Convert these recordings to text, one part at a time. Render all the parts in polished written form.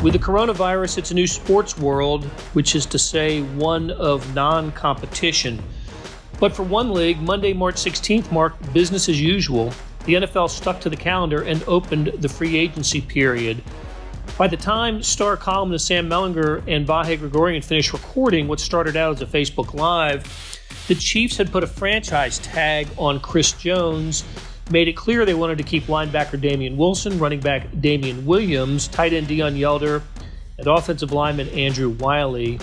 With the coronavirus, it's a new sports world, which is to say one of non-competition. But for one league, Monday, March 16th marked business as usual. The NFL stuck to the calendar and opened the free agency period. By the time star columnist Sam Mellinger and Vahe Gregorian finished recording what started out as a Facebook Live, the Chiefs had put a franchise tag on Chris Jones, made it clear they wanted to keep linebacker Damian Wilson, running back Damian Williams, tight end Deion Yelder, and offensive lineman Andrew Wiley.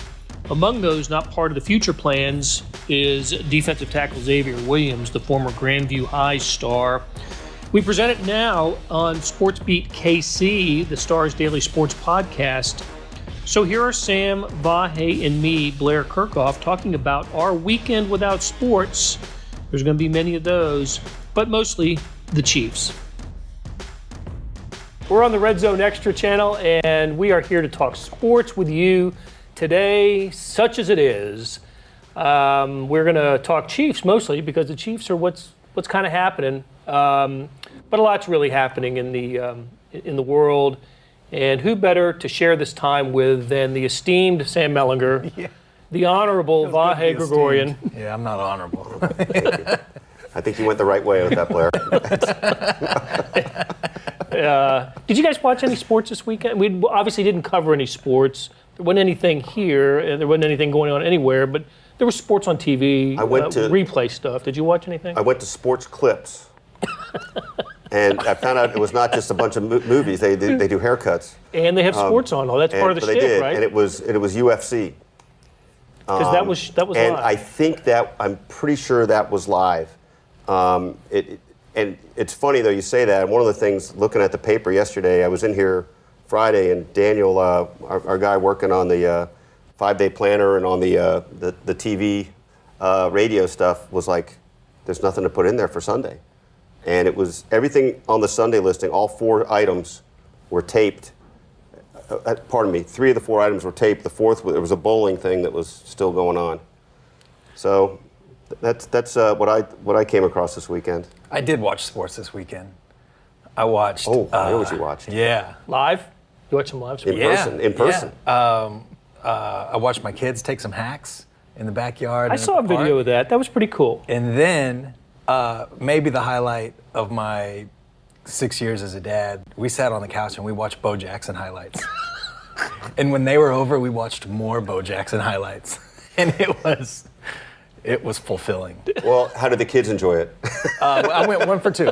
Among those not part of the future plans is defensive tackle Xavier Williams, the former Grandview High star. We present it now on SportsBeat KC, the Star's daily sports podcast. So here are Sam, Vahe, and me, Blair Kirchhoff, talking about our weekend without sports. There's going to be many of those, but mostly the Chiefs. We're on the Red Zone Extra channel, and we are here to talk sports with you today, such as it is. We're going to talk Chiefs mostly because the Chiefs are what's kind of happening. But a lot's really happening in the world. And who better to share this time with than the esteemed Sam Mellinger, the honorable Vahe Gregorian. Yeah, I'm not honorable. I think you went the right way with that, Blair. Did you guys watch any sports this weekend? We obviously didn't cover any sports. There wasn't anything here, and there wasn't anything going on anywhere, but there was sports on TV, I went to replay stuff. Did you watch anything? I went to Sports Clips, and I found out it was not just a bunch of movies. They do haircuts. And they have sports on. Oh, that's part of the shtick, right? And it was UFC. Because that was and live. I'm pretty sure that was live. And it's funny though you say that. One of the things, looking at the paper yesterday, I was in here Friday, and Daniel, our guy working on the 5-day planner and on the TV radio stuff, was like, "There's nothing to put in there for Sunday," and it was everything on the Sunday listing. All 4 items were taped. Pardon me, 3 of the 4 items were taped. The 4th, there was a bowling thing that was still going on. So that's what I came across this weekend. I did watch sports this weekend. I watched. Oh, I know what you watched. Yeah. Live? You watch some live sports? In person. Yeah. I watched my kids take some hacks in the backyard. I saw a video of that. That was pretty cool. And then maybe the highlight of my 6 years as a dad, we sat on the couch and we watched Bo Jackson highlights. And when they were over, we watched more Bo Jackson highlights. And it was fulfilling. Well, how did the kids enjoy it? I went 1 for 2.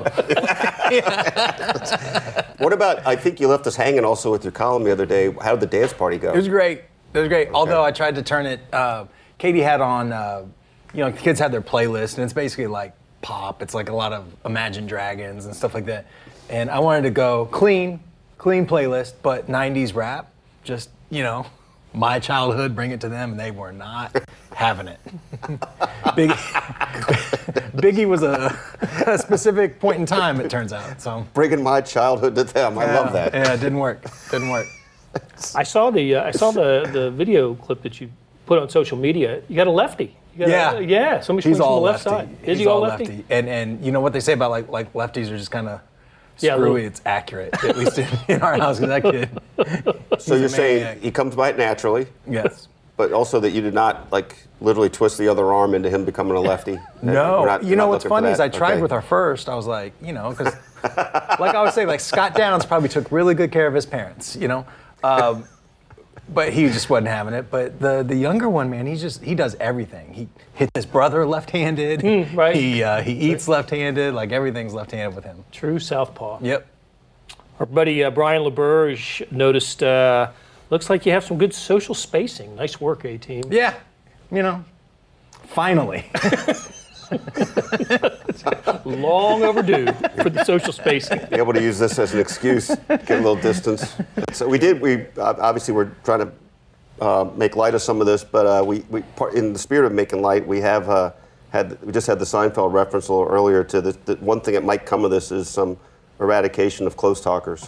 What about, I think you left us hanging also with your column the other day. How did the dance party go? It was great. Okay. Although I tried to turn it, Katie had on, the kids had their playlist, and it's basically like pop. It's like a lot of Imagine Dragons and stuff like that. And I wanted to go clean playlist, but 90s rap, just, my childhood, bring it to them, and they were not having it. Biggie was a specific point in time, it turns out. So bringing my childhood to them. I love that. Yeah, it didn't work. I saw the video clip that you put on social media. You got a lefty. Yeah. Somebody's He's from all the left lefty. side. Is he all lefty? And you know what they say about like lefties are just kind of screwy. It's accurate, at least in our house, because that kid. So you're saying he comes by it naturally? Yes. But also that you did not literally twist the other arm into him becoming a lefty? No. We're not What's funny is I tried Okay. with our first. I was like, because like I would say, Scott Downs probably took really good care of his parents, but he just wasn't having it. But the younger one, man, he does everything. He hits his brother left-handed. Right. He eats left-handed. Everything's left-handed with him. True southpaw. Yep. Our buddy Brian LeBurge noticed, looks like you have some good social spacing. Nice work, A-Team. Yeah. Finally. Long overdue for the social spacing. Be able to use this as an excuse, get a little distance. So we obviously we're trying to make light of some of this, but we in the spirit of making light, we have we just had the Seinfeld reference a little earlier to the one thing that might come of this is some eradication of close talkers.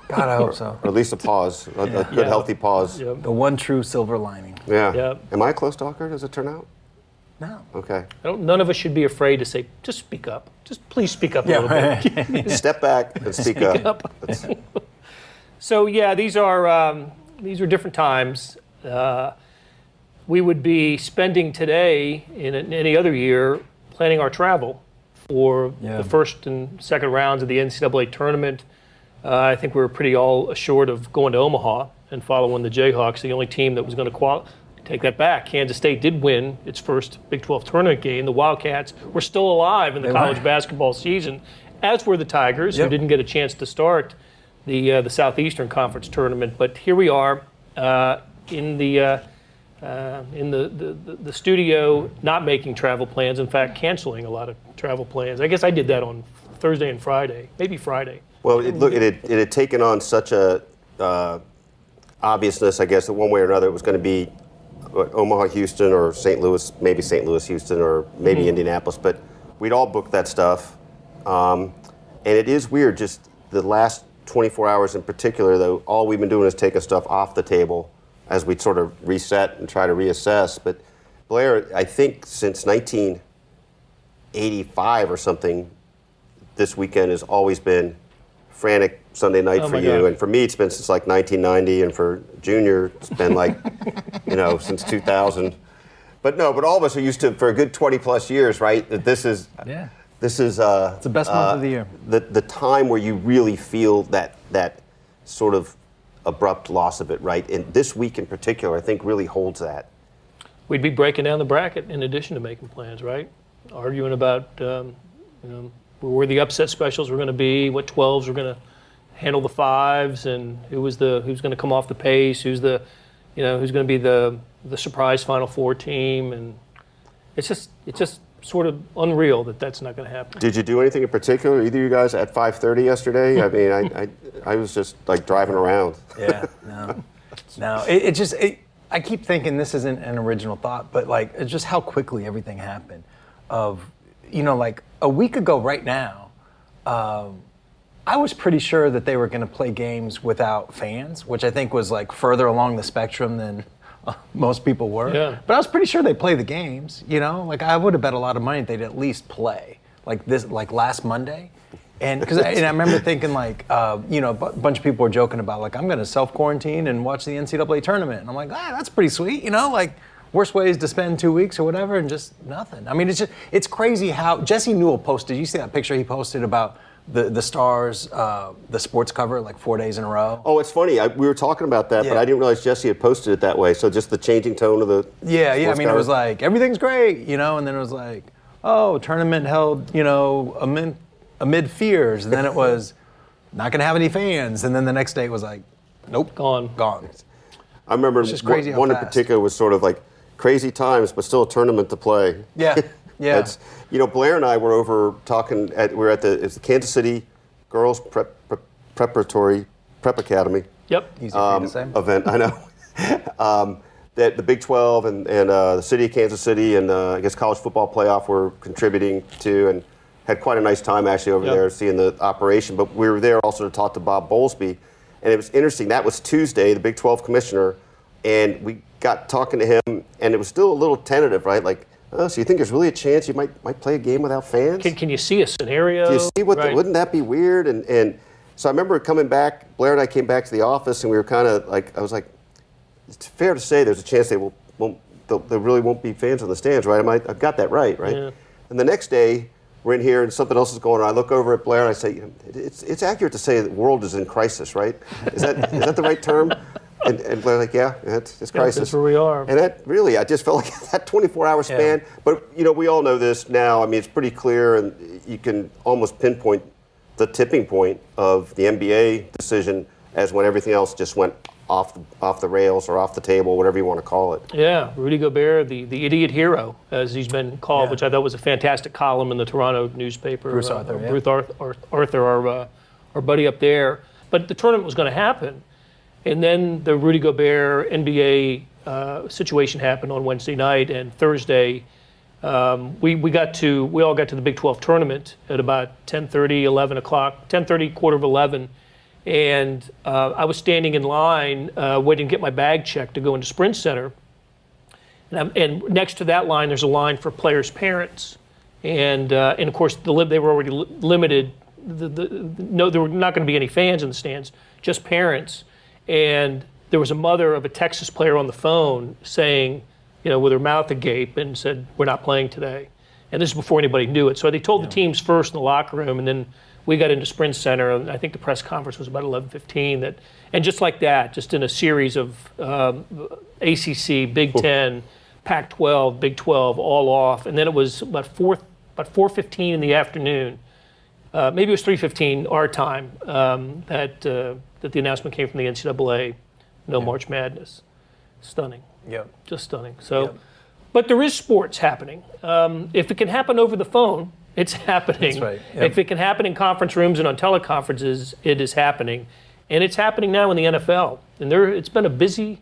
God, I hope so. Or at least a pause, a good healthy pause. Yep. The one true silver lining. Yeah. Yep. Am I a close talker? Does it turn out? No. Okay. None of us should be afraid to say, just speak up. Just please speak up a little bit. Step back and speak up. So yeah, these are these are different times. We would be spending today in any other year planning our travel for the first and second rounds of the NCAA tournament. I think we were pretty all assured of going to Omaha and following the Jayhawks, the only team that was going to qualify. Take that back. Kansas State did win its first Big 12 tournament game. The Wildcats were still alive in the college basketball season, as were the Tigers, who didn't get a chance to start the Southeastern Conference tournament. But here we are in the studio, not making travel plans. In fact, canceling a lot of travel plans. I guess I did that on Thursday and Friday, maybe Friday. Well, it had taken on such a obviousness, I guess, that one way or another it was going to be Omaha, Houston, or St. Louis, maybe St. Louis, Houston, or maybe Indianapolis. But we'd all booked that stuff. And it is weird, just the last 24 hours in particular, though, all we've been doing is taking stuff off the table as we sort of reset and try to reassess. But Blair, I think since 1985 or something, this weekend has always been frantic Sunday night for you. God. And for me, it's been since like 1990. And for Junior, it's been like, since 2000. But all of us are used to, for a good 20 plus years, right? That this is it's the best month of the year. The time where you really feel that sort of abrupt loss of it, right? And this week in particular, I think really holds that. We'd be breaking down the bracket in addition to making plans, right? Arguing about, where the upset specials were going to be, what 12s were going to handle the 5s, and who's going to come off the pace, who's going to be the surprise Final Four team, and it's just sort of unreal that that's not going to happen. Did you do anything in particular, either of you guys, at 5:30 yesterday? I mean, I was just like driving around. Yeah, no. I keep thinking this isn't an original thought, but like it's just how quickly everything happened. Like a week ago right now, I was pretty sure that they were going to play games without fans, which I think was like further along the spectrum than most people were. Yeah. But I was pretty sure they'd play the games, Like I would have bet a lot of money they'd at least play like last Monday. And I remember thinking a bunch of people were joking about like, I'm going to self-quarantine and watch the NCAA tournament. And I'm like, that's pretty sweet, worst ways to spend 2 weeks or whatever, and just nothing. I mean, it's crazy how Jesse Newell posted. You see that picture he posted about the Stars, the sports cover, like 4 days in a row? Oh, it's funny. We were talking about that, but I didn't realize Jesse had posted it that way. So just the changing tone of the Yeah. I mean, cover. it was like, everything's great, and then it was like, tournament held, amid fears. And then it was not going to have any fans. And then the next day it was like, nope. Gone. I remember just crazy how one in fast. particular was sort of like crazy times, but still a tournament to play. Yeah. It's, Blair and I were over talking it's the Kansas City Girls Preparatory Prep Academy Yep. Easy for you to say. event. I know. That the Big 12 and the city of Kansas City and I guess college football playoff were contributing to, and had quite a nice time actually over there seeing the operation. But we were there also to talk to Bob Bowlesby, and it was interesting. That was Tuesday, the Big 12 commissioner, and we got talking to him, and it was still a little tentative, right? Like, so you think there's really a chance you might play a game without fans? Can you see a scenario? Do you see right. wouldn't that be weird? And so I remember coming back, Blair and I came back to the office, and we were kind of like, I was like, it's fair to say there's a chance there really won't be fans in the stands, right? I've got that right? Yeah. And the next day, we're in here and something else is going on. I look over at Blair and I say, it's accurate to say the world is in crisis, right? Is that the right term? And Blair's like, yeah, it's crisis. That's where we are. And that really, I just felt like that 24-hour span. Yeah. But, we all know this now. I mean, it's pretty clear, and you can almost pinpoint the tipping point of the NBA decision as when everything else just went off the rails or off the table, whatever you want to call it. Yeah, Rudy Gobert, the idiot hero, as he's been called, Yeah. which I thought was a fantastic column in the Toronto newspaper. Bruce Arthur, yeah. Bruce Arthur, our buddy up there. But the tournament was going to happen. And then the Rudy Gobert NBA situation happened on Wednesday night, and Thursday we all got to the Big 12 tournament at about 10:30, 11 o'clock, 10:30, quarter of 11. And I was standing in line waiting to get my bag checked to go into Sprint Center. And next to that line, there's a line for players' parents. And of course, they were already limited. No, there were not going to be any fans in the stands, just parents. And there was a mother of a Texas player on the phone saying, with her mouth agape, and said, "We're not playing today." And this is before anybody knew it. So they told the teams first in the locker room, and then we got into Sprint Center, and I think the press conference was about 11:15. And just like that, just in a series of ACC, Big Ten, Pac-12, Big 12, all off. And then it was about 4:15 in the afternoon. Maybe it was 3:15 our time that the announcement came from the NCAA. No March Madness. Stunning. Yep. Just stunning. So, Yep. But there is sports happening. If it can happen over the phone, it's happening. That's right. Yep. If it can happen in conference rooms and on teleconferences, it is happening. And it's happening now in the NFL. And it's been a busy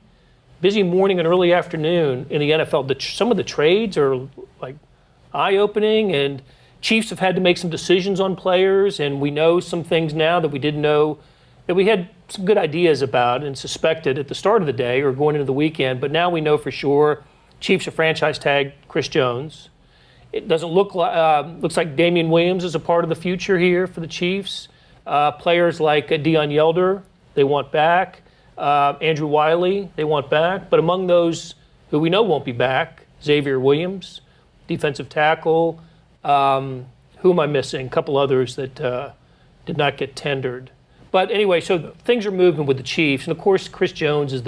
morning and early afternoon in the NFL. Some of the trades are like eye-opening, and Chiefs have had to make some decisions on players, and we know some things now that we didn't know, that we had some good ideas about and suspected at the start of the day or going into the weekend, but now we know for sure Chiefs have franchise tagged Chris Jones. It doesn't look looks like Damian Williams is a part of the future here for the Chiefs. Players like Deion Yelder, they want back. Andrew Wiley, they want back. But among those who we know won't be back, Xavier Williams, defensive tackle. Who am I missing? A couple others that did not get tendered. But anyway, so things are moving with the Chiefs. And of course, Chris Jones is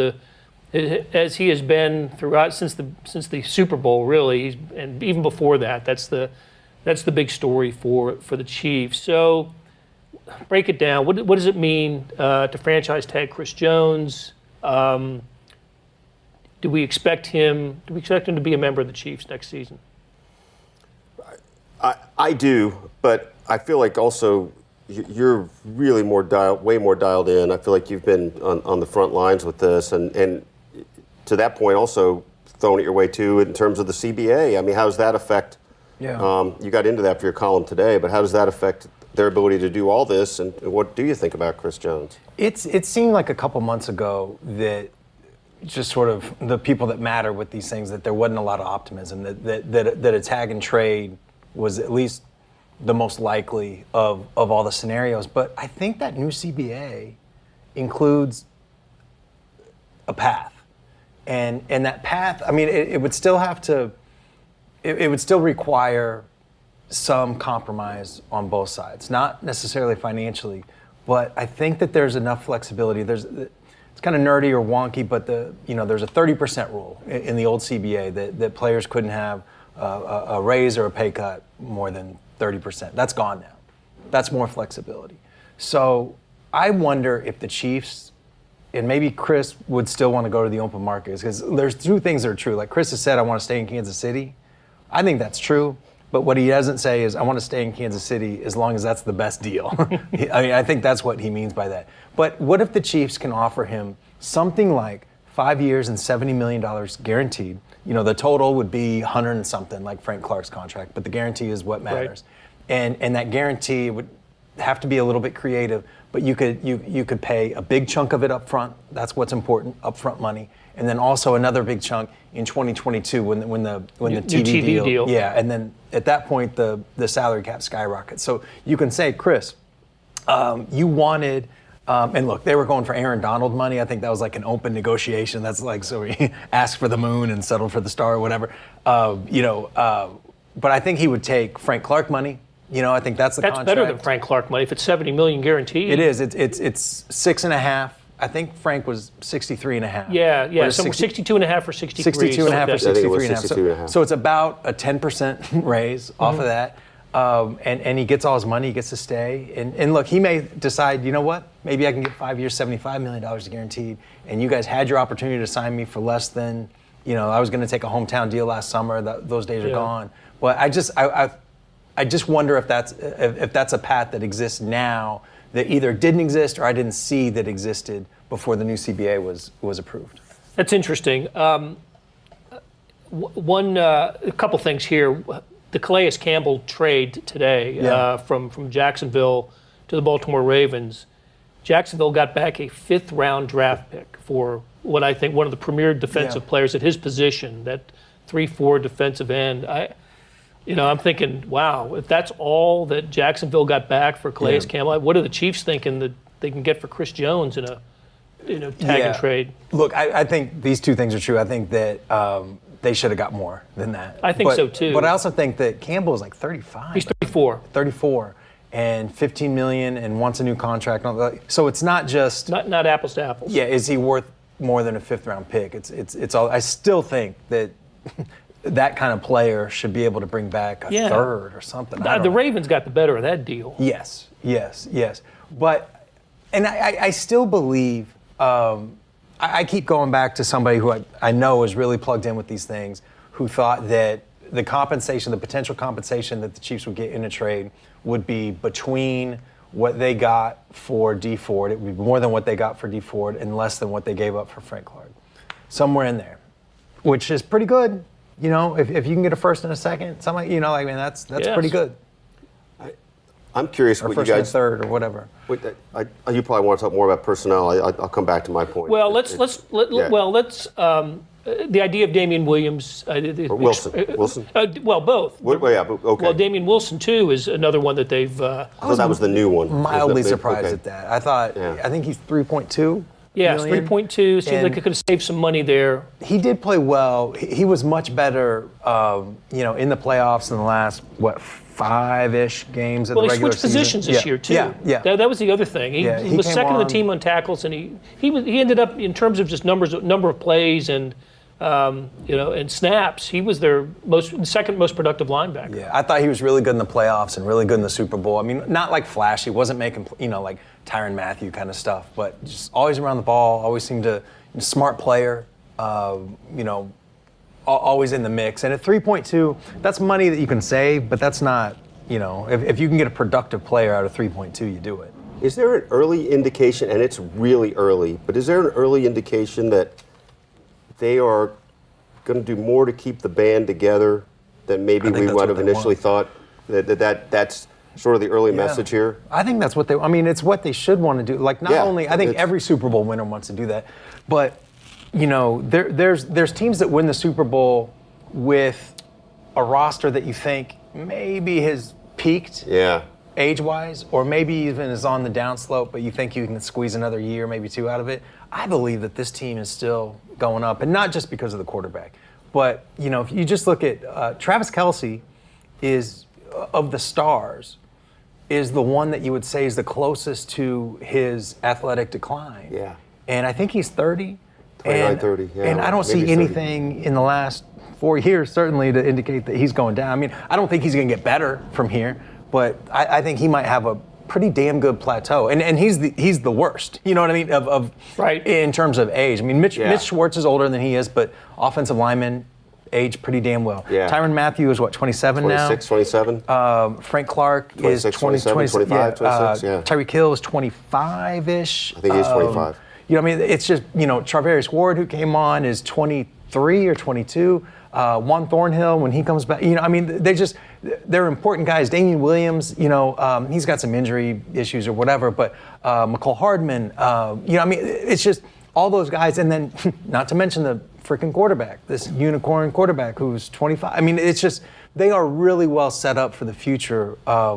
as he has been throughout since the Super Bowl, really, and even before that. That's the big story for the Chiefs. So break it down. What does it mean to franchise tag Chris Jones? Do we expect him to be a member of the Chiefs next season? I do, but I feel like also you're really way more dialed in. I feel like you've been on the front lines with this, and to that point also throwing it your way too in terms of the CBA. I mean, how does that affect? Yeah. You got into that for your column today, but how does that affect their ability to do all this, and what do you think about Chris Jones? It seemed like a couple months ago that just sort of the people that matter with these things, that there wasn't a lot of optimism, that a tag and trade was at least the most likely of all the scenarios. But I think that new CBA includes a path. And that path, I mean, it would still have to, it would still require some compromise on both sides, not necessarily financially, but I think that there's enough flexibility. It's kind of nerdy or wonky, but there's a 30% rule in the old CBA that players couldn't have a raise or a pay cut more than 30%. That's gone now. That's more flexibility. So I wonder if the Chiefs, and maybe Chris would still want to go to the open market, because there's two things that are true. Like Chris has said, I want to stay in Kansas City. I think that's true. But what he doesn't say is, I want to stay in Kansas City as long as that's the best deal. I mean, I think that's what he means by that. But what if the Chiefs can offer him something like 5 years and $70 million guaranteed? The total would be 100 and something, like Frank Clark's contract, but the guarantee is what matters. Right. And that guarantee would have to be a little bit creative, but you could pay a big chunk of it up front. That's what's important, upfront money. And then also another big chunk in 2022 when the TV deal. Yeah, and then at that point the salary cap skyrockets. So you can say, Chris, you wanted, and look, they were going for Aaron Donald money. I think that was like an open negotiation. That's like, so he asked for the moon and settled for the star or whatever. But I think he would take Frank Clark money. I think that's the contract. That's better than Frank Clark money if it's $70 million guaranteed. It is. It's 6.5. I think Frank was 63.5. Yeah. So 62.5 or 63. 62.5 or 63.5. So it's about a 10% raise off of that. And he gets all his money, he gets to stay. And look, he may decide, you know what? Maybe I can get 5 years, $75 million guaranteed. And you guys had your opportunity to sign me for less than, I was going to take a hometown deal last summer. Those days are gone. But I just wonder if that's a path that exists now that either didn't exist or I didn't see that existed before the new CBA was approved. That's interesting. A couple things here. The Calais Campbell trade today from Jacksonville to the Baltimore Ravens. Jacksonville got back a 5th-round draft pick for what I think one of the premier defensive players at his position, that 3-4 defensive end. I'm thinking, wow, if that's all that Jacksonville got back for Calais Campbell, what are the Chiefs thinking that they can get for Chris Jones in tag and trade. Look, I think these two things are true. I think that they should have got more than that. I think so too. But I also think that Campbell is like 35. He's 34. 34 and $15 million and wants a new contract. So it's not just not apples to apples. Yeah, is he worth more than a 5th round pick? It's all. I still think that that kind of player should be able to bring back a 3rd or something. The Ravens got the better of that deal. Yes. But and I still believe. I keep going back to somebody who I know is really plugged in with these things, who thought that the potential compensation that the Chiefs would get in a trade would be between what they got for Dee Ford. It would be more than what they got for Dee Ford and less than what they gave up for Frank Clark. Somewhere in there, which is pretty good. If you can get a 1st and a 2nd, something that's pretty good. I'm curious Or what you 1st and a guys. 3rd or whatever. You probably want to talk more about personnel. I'll come back to my point. Well, let's the idea of Damian Williams. Wilson. Well, both. Okay. Well, Damian Wilson too is another one that they've. I thought that was the new one. Mildly surprised at that. I thought. Yeah. I think he's 3.2. Yeah, it's million. 3.2. Seems And like it could have saved some money there. He did play well. He was much better, in the playoffs in the last 5-ish games of the Well, he regular switched season. positions this year too. Yeah. That was the other thing. He He was came second to the on- team on tackles, and he ended up in terms of just number of plays and and snaps. He was their second most productive linebacker. Yeah, I thought he was really good in the playoffs and really good in the Super Bowl. I mean, not like flashy, wasn't making like Tyrann Mathieu kind of stuff, but just always around the ball. Always seemed to smart player. Always in the mix. And at 3.2, that's money that you can save, but that's not. If you can get a productive player out of 3.2, you do it. Is there an early indication, and it's really early, but is there an early indication that they are going to do more to keep the band together than maybe we that's might what have they initially want. thought? That's sort of the early Yeah. message here. I think that's what it's what they should want to do. Like not Yeah, only, I think it's- every Super Bowl winner wants to do that, but there's teams that win the Super Bowl with a roster that you think maybe has peaked Yeah. age-wise, or maybe even is on the downslope, but you think you can squeeze another year, maybe 2 out of it. I believe that this team is still going up, and not just because of the quarterback, but if you just look at Travis Kelce, is of the stars, is the one that you would say is the closest to his athletic decline. Yeah. And I think he's 30. 29, 30, yeah, And I don't maybe see 30. anything in the last 4 years, certainly, to indicate that he's going down. I mean, I don't think he's going to get better from here, but I think he might have a pretty damn good plateau. And he's the worst, you know what I mean, of Right. in terms of age. I mean, Mitch Schwartz is older than he is, but offensive linemen age pretty damn well. Yeah. Tyrann Mathieu is, 27 26, 27? now? Frank Clark is 26, 20, 27, 25, 26, yeah. Tyreek Hill is 25-ish. I think he's 25. I mean, it's just, Charvarius Ward, who came on, is 23 or 22. Juan Thornhill, when he comes back, they're important guys. Damian Williams, he's got some injury issues or whatever, but McCole Hardman, it's just all those guys. And then, not to mention the freaking quarterback, this unicorn quarterback who's 25. I mean, it's just, they are really well set up for the future. I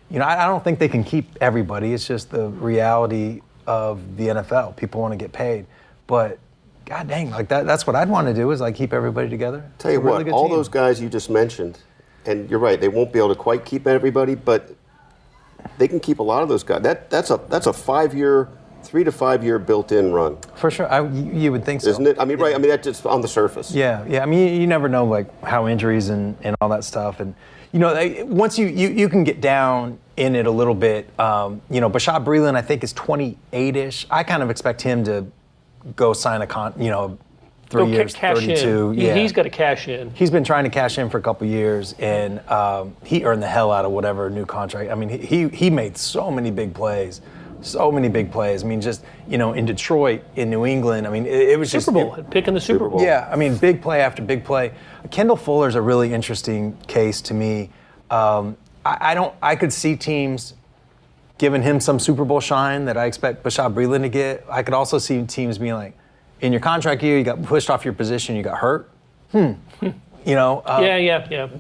don't think they can keep everybody. It's just the reality of the NFL. People want to get paid, but God dang, like that's what I'd want to do, is like keep everybody together. Tell you It's a really what, good all team. those guys you just mentioned, and you're right, they won't be able to quite keep everybody, but they can keep a lot of those guys. That's a 5-year, 3 to 5 year built-in run, For sure, you would think so. isn't it? I mean, right? I mean, that's just on the surface. Yeah. I mean, you never know like how injuries and all that stuff, and once you can get down in it a little bit. Bashad Breeland, I think, is 28-ish. I kind of expect him to go sign a 3 years, cash 32. in. Yeah. He's got to cash in. He's been trying to cash in for a couple years, and he earned the hell out of whatever new contract. I mean, he made so many big plays. I mean, just, in Detroit, in New England, I mean, it was Super Bowl, picking the Super Bowl. Yeah, I mean, big play after big play. Kendall Fuller's a really interesting case to me. I could see teams giving him some Super Bowl shine that I expect Bashad Breeland to get. I could also see teams being like, in your contract year, you got pushed off your position, you got hurt. Yeah.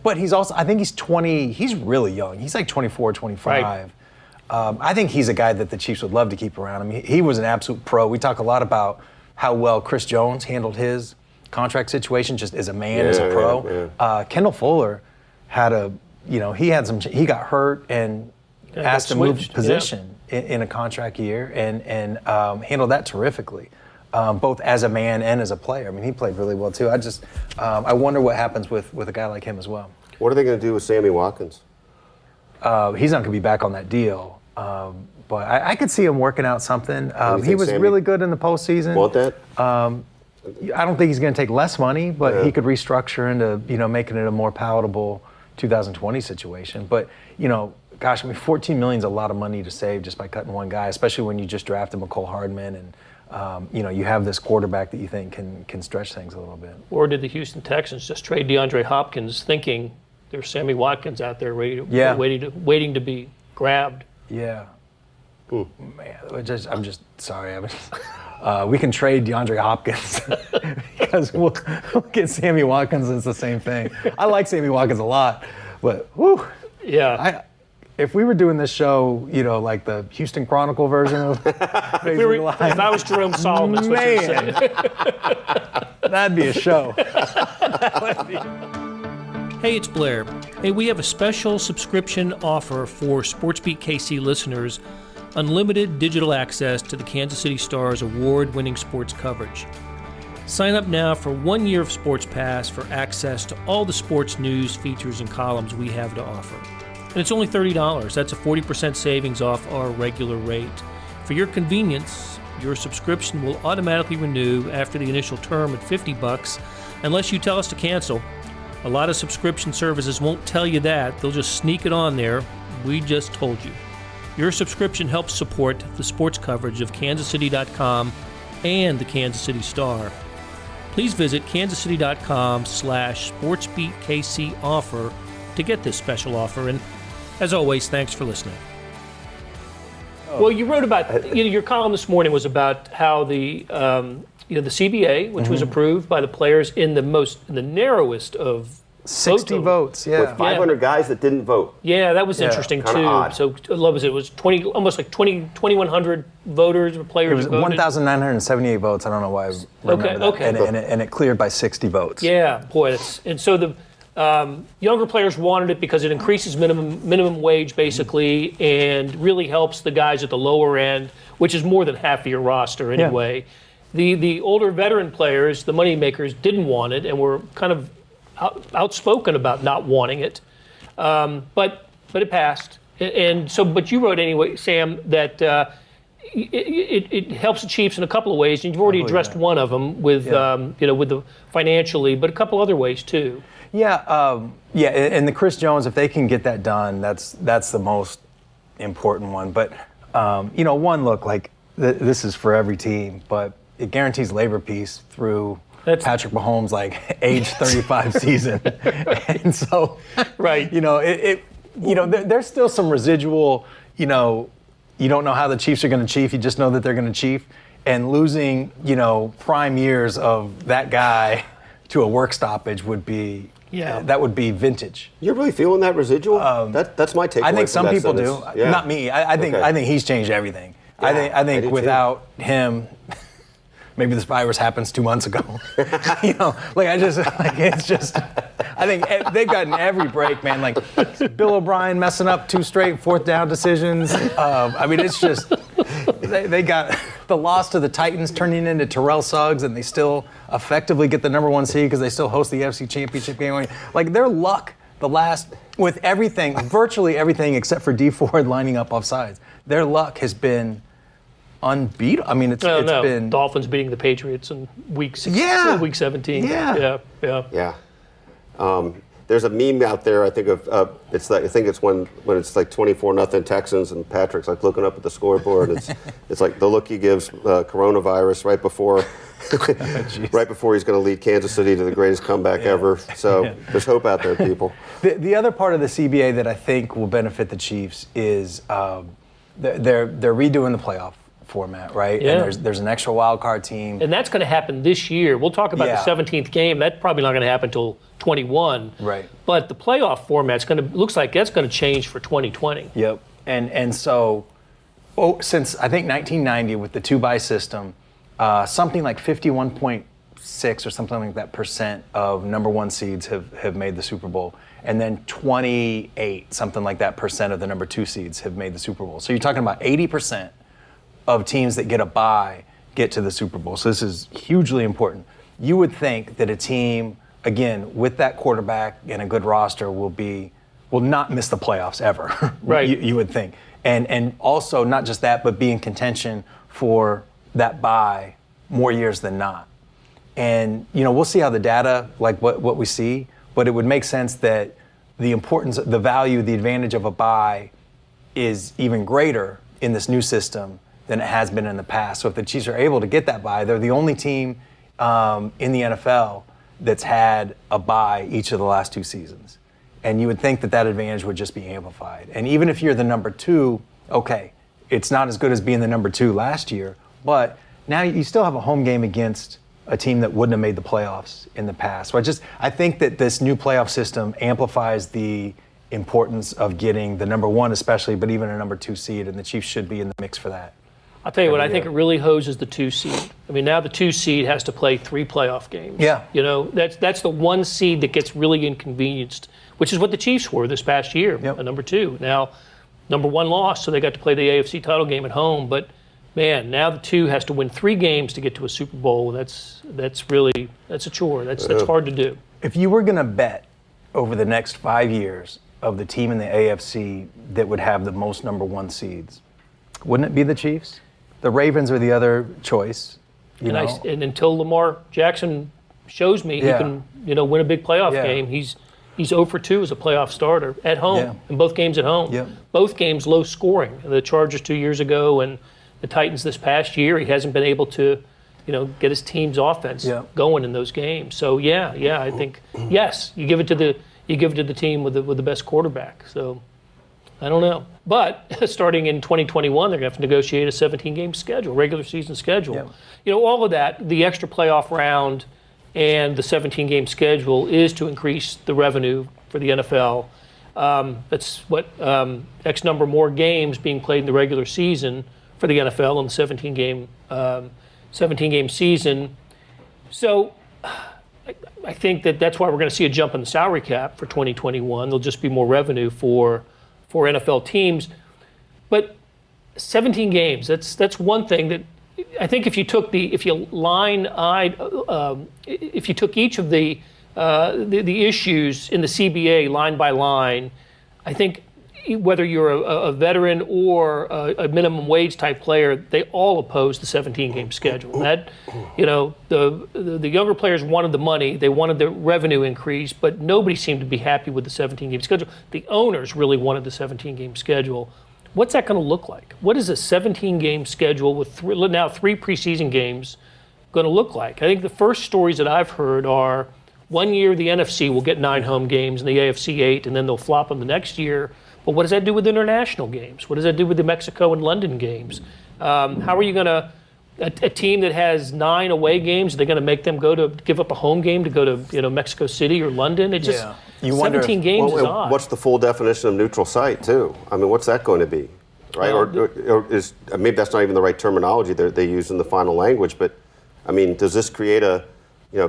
But he's also, I think he's 20, he's really young. He's like 24, 25. I think he's a guy that the Chiefs would love to keep around. I mean, he was an absolute pro. We talk a lot about how well Chris Jones handled his contract situation just as a man, as a pro. Kendall Fuller had he got hurt and asked to move position in a contract year and handled that terrifically, both as a man and as a player. I mean, he played really well too. I wonder what happens with a guy like him as well. What are they going to do with Sammy Watkins? He's not going to be back on that deal, but I could see him working out something. He was really good in the postseason. Want that? I don't think he's going to take less money, but he could restructure into making it a more palatable 2020 situation. But gosh, I mean, $14 million is a lot of money to save just by cutting one guy, especially when you just drafted McCole Hardman and you have this quarterback that you think can stretch things a little bit. Or did the Houston Texans just trade DeAndre Hopkins, thinking there's Sammy Watkins out there waiting to be grabbed? Yeah. Ooh. Man, I'm just sorry. We can trade DeAndre Hopkins because we'll get Sammy Watkins. It's the same thing. I like Sammy Watkins a lot, but whew, yeah. If we were doing this show, like the Houston Chronicle version of if I was Jerome Solomon, that's what you're saying. That'd be a show. Hey, it's Blair. Hey, we have a special subscription offer for SportsBeat KC listeners. Unlimited digital access to the Kansas City Star's award-winning sports coverage. Sign up now for 1 year of Sports Pass for access to all the sports news, features, and columns we have to offer. And it's only $30. That's a 40% savings off our regular rate. For your convenience, your subscription will automatically renew after the initial term at $50 unless you tell us to cancel. A lot of subscription services won't tell you that. They'll just sneak it on there. We just told you. Your subscription helps support the sports coverage of kansascity.com and the Kansas City Star. Please visit kansascity.com/SportsBeatKC offer to get this special offer. And as always, thanks for listening. Well, you wrote about, your column this morning was about how the CBA, which was approved by the players in the narrowest of 60 votes, yeah. With 500 guys that didn't vote. Yeah, that was interesting too. Odd. So it was 2,100 voters or players. It was voted. 1,978 votes. I don't know why I remember that. Okay. And it cleared by 60 votes. Yeah, boy, and so the younger players wanted it because it increases minimum wage basically, and really helps the guys at the lower end, which is more than half of your roster anyway. Yeah. The older veteran players, the money makers, didn't want it and were kind of outspoken about not wanting it, but it passed. And so, but you wrote anyway, Sam, that it helps the Chiefs in a couple of ways, and you've already addressed one of them with with the financially, but a couple other ways too. Yeah, and the Chris Jones, if they can get that done, that's the most important one. But this is for every team, but it guarantees labor peace through Patrick Mahomes' age 35 season, and so right. There's still some residual. You don't know how the Chiefs are going to chief. You just know that they're going to chief, and losing prime years of that guy to a work stoppage would be that would be vintage. You're really feeling that residual? That's my takeaway. I think some people sentence. do. Not me. I think he's changed everything. Yeah, I think without him. Maybe this virus happens 2 months ago. It's just, I think they've gotten every break, man. Bill O'Brien messing up 2 straight fourth down decisions. It's just, they got the loss to the Titans turning into Terrell Suggs, and they still effectively get the number 1 seed because they still host the AFC Championship game. Their luck with everything, virtually everything except for Dee Ford lining up offsides, their luck has been unbeatable. I mean, it's been Dolphins beating the Patriots in week 17. Yeah. There's a meme out there. I think of it's when it's 24-0 Texans and Patrick's looking up at the scoreboard. And it's like the look he gives coronavirus right before he's going to lead Kansas City to the greatest comeback ever. So there's hope out there, people. The other part of the CBA that I think will benefit the Chiefs is they're redoing the playoff format, right? Yeah. And there's an extra wild card team. And that's going to happen this year. We'll talk about the 17th game. That's probably not going to happen until 21. Right. But the playoff format looks like that's going to change for 2020. Yep. And so, since I think 1990 with the 2-bye system, something like 51.6 or something like that percent of number 1 seeds have made the Super Bowl. And then 28, something like that percent of the number 2 seeds have made the Super Bowl. So you're talking about 80% of teams that get a bye get to the Super Bowl. So this is hugely important. You would think that a team, again, with that quarterback and a good roster will not miss the playoffs ever. Right. You would think. And also not just that, but be in contention for that bye more years than not. And, we'll see how the data, like what we see, but it would make sense that the importance, the value, the advantage of a bye is even greater in this new system than it has been in the past. So if the Chiefs are able to get that bye, they're the only team in the NFL that's had a bye each of the last 2 seasons. And you would think that advantage would just be amplified. And even if you're the number 2, okay, it's not as good as being the number 2 last year, but now you still have a home game against a team that wouldn't have made the playoffs in the past. So I think that this new playoff system amplifies the importance of getting the number 1 especially, but even a number 2 seed, and the Chiefs should be in the mix for that. I'll tell you what, I think it really hoses the 2 seed. I mean, now the 2 seed has to play 3 playoff games. Yeah. That's the 1 seed that gets really inconvenienced, which is what the Chiefs were this past year, at number 2. Now, number 1 lost, so they got to play the AFC title game at home, but man, now the 2 has to win 3 games to get to a Super Bowl. That's a chore. That's hard to do. If you were going to bet over the next 5 years of the team in the AFC that would have the most number 1 seeds, wouldn't it be the Chiefs? The Ravens are the other choice. And until Lamar Jackson shows me he can, win a big playoff game, he's 0 for 2 as a playoff starter at home, in both games at home. Yeah. Both games low scoring. The Chargers 2 years ago and the Titans this past year, he hasn't been able to, get his team's offense going in those games. So I think yes, you give it to the team with the best quarterback. So I don't know, but starting in 2021, they're going to have to negotiate a 17-game schedule, regular season schedule. Yeah. All of that, the extra playoff round and the 17-game schedule is to increase the revenue for the NFL. That's what X number more games being played in the regular season for the NFL in the 17-game season. So I think that's why we're going to see a jump in the salary cap for 2021. There'll just be more revenue for NFL teams. But 17 games, that's one thing that I think if you took each of the issues in the CBA line by line, I think whether you're a veteran or a minimum wage type player, they all oppose the 17-game schedule. That, the younger players wanted the money, they wanted the revenue increase, but nobody seemed to be happy with the 17-game schedule. The owners really wanted the 17-game schedule. What's that going to look like? What is a 17-game schedule with now 3 preseason games going to look like? I think the first stories that I've heard are 1 year the NFC will get 9 home games and the AFC 8, and then they'll flop them the next year. But what does that do with international games? What does that do with the Mexico and London games? How are you going to, a team that has 9 away games, are they going to make them give up a home game to go to Mexico City or London? It just, 17 games is odd. What's the full definition of neutral site, too? I mean, what's that going to be? Right? Or is maybe that's not even the right terminology they use in the final language, but I mean, does this create a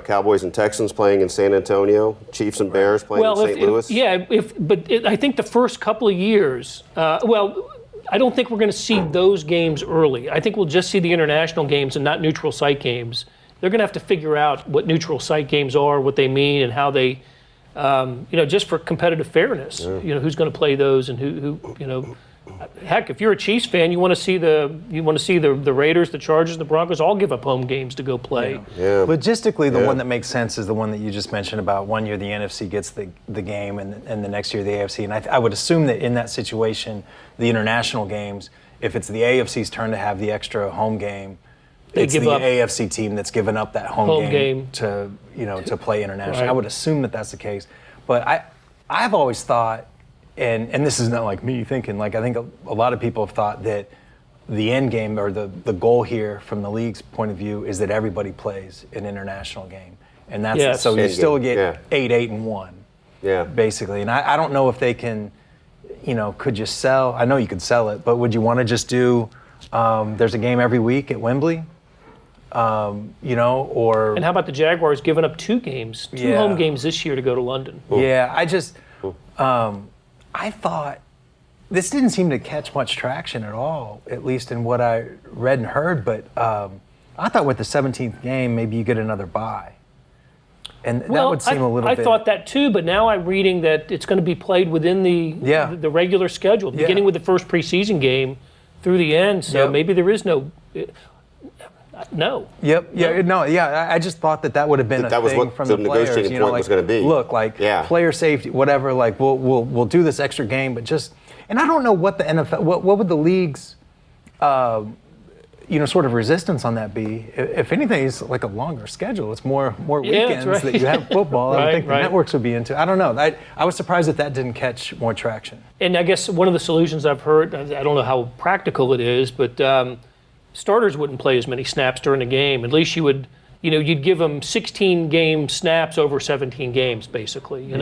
Cowboys and Texans playing in San Antonio, Chiefs and Bears playing in St. Louis? I think the first couple of years, I don't think we're going to see those games early. I think we'll just see the international games and not neutral site games. They're going to have to figure out what neutral site games are, what they mean, and how they, just for competitive fairness, who's going to play those and who. Heck, if you're a Chiefs fan, you want to see the Raiders, the Chargers, the Broncos all give up home games to go play. Yeah. Logistically, the one that makes sense is the one that you just mentioned about 1 year the NFC gets the game and the next year the AFC. And I would assume that in that situation, the international games, if it's the AFC's turn to have the extra home game, it's the AFC team that's given up that home game to play international. Right. I would assume that that's the case, but I've always thought. And this is not like me thinking, I think a lot of people have thought that the end game or the goal here from the league's point of view is that everybody plays an international game. And that's so you still get 8-1. Yeah. Basically. And I don't know if they can, could you sell? I know you could sell it, but would you want to just do? There's a game every week at Wembley. Or And how about the Jaguars giving up two home games this year to go to London? Yeah, I thought this didn't seem to catch much traction at all, at least in what I read and heard. But I thought with the 17th game, maybe you get another bye. And that would seem a little bit. I thought that too, but now I'm reading that it's going to be played within the regular schedule, beginning with the first preseason game through the end. So maybe there is no. No. Yep. Yeah. No. Yeah. I just thought that would have been that was thing what from the players. negotiating point was going to be. Look, player safety, whatever. Like we'll do this extra game, but just and I don't know what the NFL, what would the league's, sort of resistance on that be? If anything, it's like a longer schedule. It's more weekends that you have football. I would think the networks would be into. I don't know. I was surprised that didn't catch more traction. And I guess one of the solutions I've heard, I don't know how practical it is, but. Starters wouldn't play as many snaps during the game. At least you would, you'd give them 16 game snaps over 17 games, basically,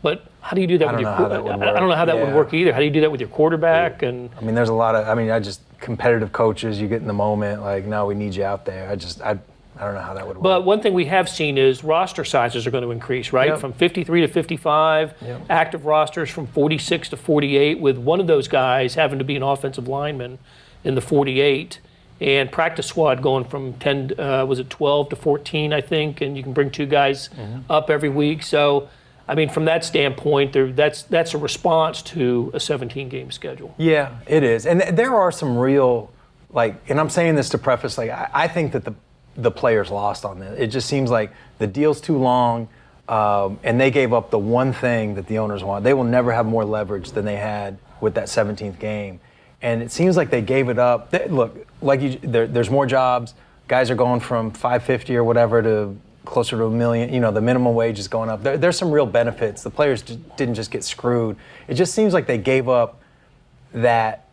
but how do you do that with your quarterback? I don't know how that would work either. How do you do that with your quarterback? And I mean, there's a lot of, competitive coaches, you get in the moment, like, no, we need you out there. I don't know how that would work. But one thing we have seen is roster sizes are going to increase, right? Yep. From 53 to 55, active rosters from 46 to 48, with one of those guys having to be an offensive lineman in the 48, and practice squad going from 12 to 14, I think, and you can bring two guys up every week. So, from that standpoint, that's a response to a 17-game schedule. Yeah, it is. And there are some real, and I'm saying this to preface, I think that the players lost on this. It just seems like the deal's too long, and they gave up the one thing that the owners want. They will never have more leverage than they had with that 17th game. And it seems like they gave it up. Look, there's more jobs. Guys are going from $550 or whatever to closer to $1 million. The minimum wage is going up. There's some real benefits. The players didn't just get screwed. It just seems like they gave up that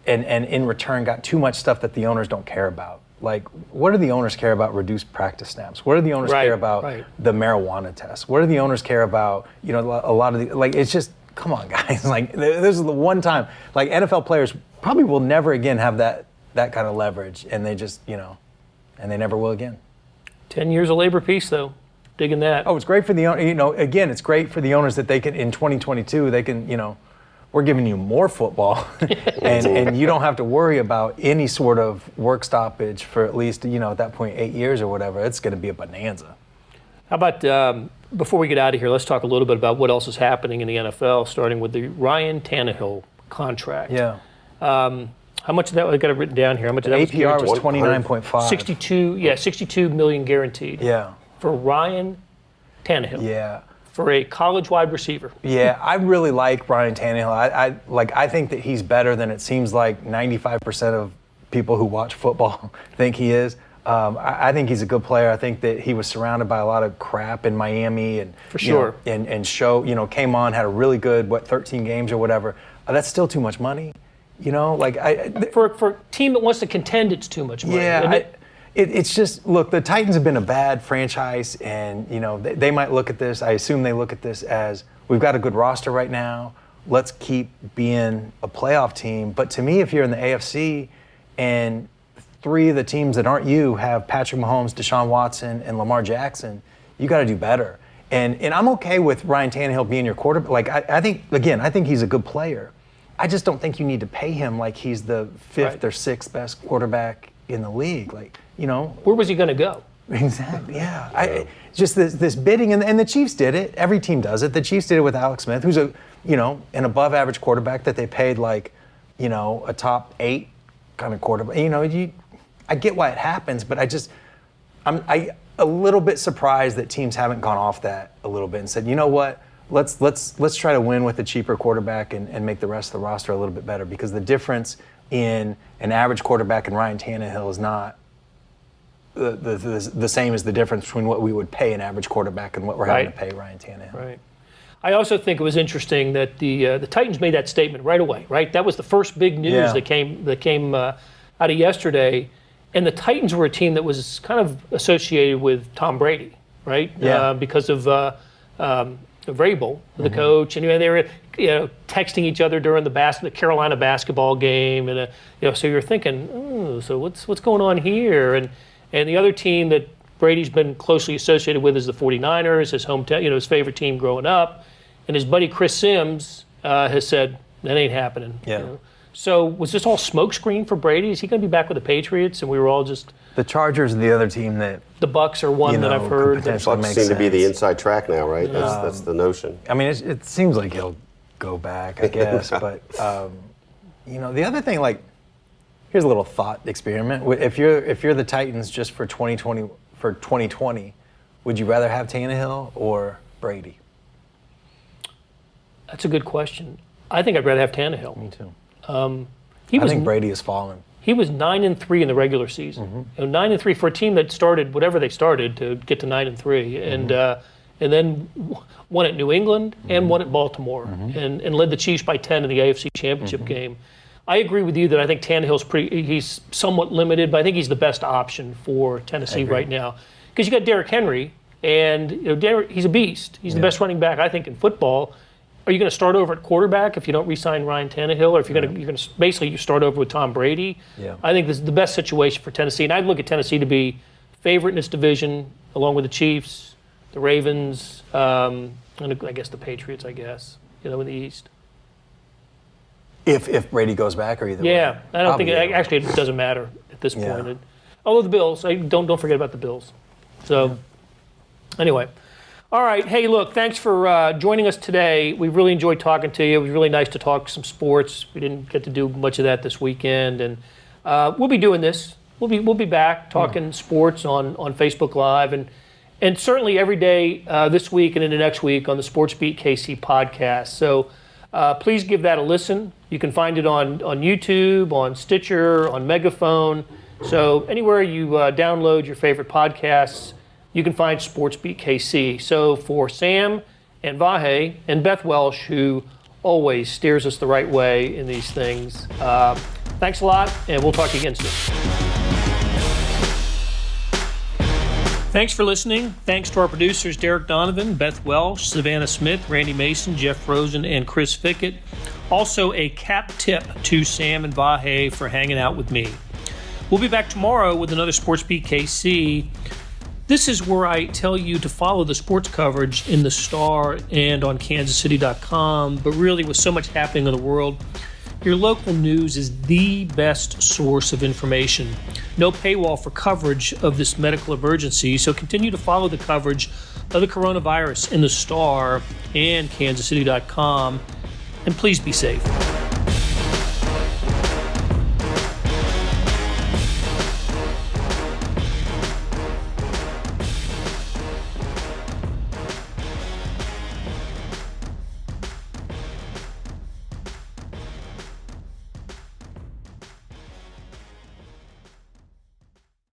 and in return got too much stuff that the owners don't care about. Like, what do the owners care about reduced practice snaps? What do the owners care about the marijuana test? What do the owners care about, a lot of it's just, come on, guys. This is the one time. NFL players probably will never again have that kind of leverage, and they just, and they never will again. 10 years of labor peace, though. Digging that. Oh, it's great for the owner. Again, it's great for the owners that they can, in 2022, they can, we're giving you more football, and you don't have to worry about any sort of work stoppage for at least, at that point, 8 years or whatever. It's going to be a bonanza. How about, before we get out of here, let's talk a little bit about what else is happening in the NFL, starting with the Ryan Tannehill contract. Yeah. How much of that, I got it written down here, how much of that APR was 29.5. 62 million guaranteed. Yeah. For Ryan Tannehill. Yeah. For a college wide receiver. Yeah, I really like Ryan Tannehill. I think that he's better than it seems like 95% of people who watch football think he is. I think he's a good player. I think that he was surrounded by a lot of crap in Miami, and for sure, came on, had a really good 13 games or whatever. That's still too much money, for a team that wants to contend, it's too much money. Yeah, it's just, look, the Titans have been a bad franchise, and they might look at this. I assume they look at this as, we've got a good roster right now. Let's keep being a playoff team. But to me, if you're in the AFC and three of the teams that aren't you have Patrick Mahomes, Deshaun Watson, and Lamar Jackson, you got to do better. And I'm okay with Ryan Tannehill being your quarterback. I think he's a good player. I just don't think you need to pay him like he's the fifth or sixth best quarterback in the league. Where was he going to go? Exactly. Yeah. Just this bidding, and the Chiefs did it. Every team does it. The Chiefs did it with Alex Smith, who's an above average quarterback that they paid a top 8 kind of quarterback. I get why it happens, but I'm a little bit surprised that teams haven't gone off that a little bit and said, you know what, let's try to win with a cheaper quarterback and make the rest of the roster a little bit better, because the difference in an average quarterback and Ryan Tannehill is not the same as the difference between what we would pay an average quarterback and what we're having to pay Ryan Tannehill. Right. I also think it was interesting that the Titans made that statement right away. Right, that was the first big news that came out of yesterday, and the Titans were a team that was kind of associated with Tom Brady, right? Yeah. Because of Vrabel, the coach, and they were texting each other during the Carolina basketball game, and so you're thinking, so what's going on here? And the other team that Brady's been closely associated with is the 49ers, his hometown, his favorite team growing up, and his buddy Chris Sims has said that ain't happening. Yeah. So was this all smokescreen for Brady? Is he going to be back with the Patriots? And we were all just The Chargers are the other team that the Bucks are one that I've heard. could potentially Bucks make seem to be the sense. inside track now, right? That's the notion. I mean, it seems like he'll go back, I guess. But the other thing, like, here's a little thought experiment. If you're the Titans just for 2020, would you rather have Tannehill or Brady? That's a good question. I think I'd rather have Tannehill. Me too. I I think Brady has fallen. He was 9-3 in the regular season. 9-3 for a team that started whatever they started to get to 9-3, and then won at New England and won at Baltimore, and led the Chiefs by 10 in the AFC Championship game. I agree with you that I think Tannehill's he's somewhat limited, but I think he's the best option for Tennessee right now because you got Derrick Henry, and he's a beast. He's the best running back I think in football. Are you going to start over at quarterback if you don't re-sign Ryan Tannehill, or if you're going to basically you start over with Tom Brady? Yeah. I think this is the best situation for Tennessee, and I'd look at Tennessee to be favorite in its division, along with the Chiefs, the Ravens, and I guess the Patriots. In the East. If Brady goes back, or either way. Yeah, I don't think Probably either way. actually it doesn't matter at this Yeah. point. Although the Bills, don't forget about the Bills. So anyway. All right. Hey, look, thanks for joining us today. We really enjoyed talking to you. It was really nice to talk some sports. We didn't get to do much of that this weekend. And we'll be doing this. We'll be back talking sports on Facebook Live and certainly every day this week and into next week on the Sports Beat KC podcast. So please give that a listen. You can find it on YouTube, on Stitcher, on Megaphone. So anywhere you download your favorite podcasts, you can find Sports Beat KC. So for Sam and Vahe and Beth Welsh, who always steers us the right way in these things, thanks a lot, and we'll talk to you again soon. Thanks for listening. Thanks to our producers, Derek Donovan, Beth Welsh, Savannah Smith, Randy Mason, Jeff Rosen, and Chris Fickett. Also, a cap tip to Sam and Vahe for hanging out with me. We'll be back tomorrow with another Sports Beat KC. This is where I tell you to follow the sports coverage in the Star and on kansascity.com, but really with so much happening in the world, your local news is the best source of information. No paywall for coverage of this medical emergency, so continue to follow the coverage of the coronavirus in the Star and kansascity.com, and please be safe.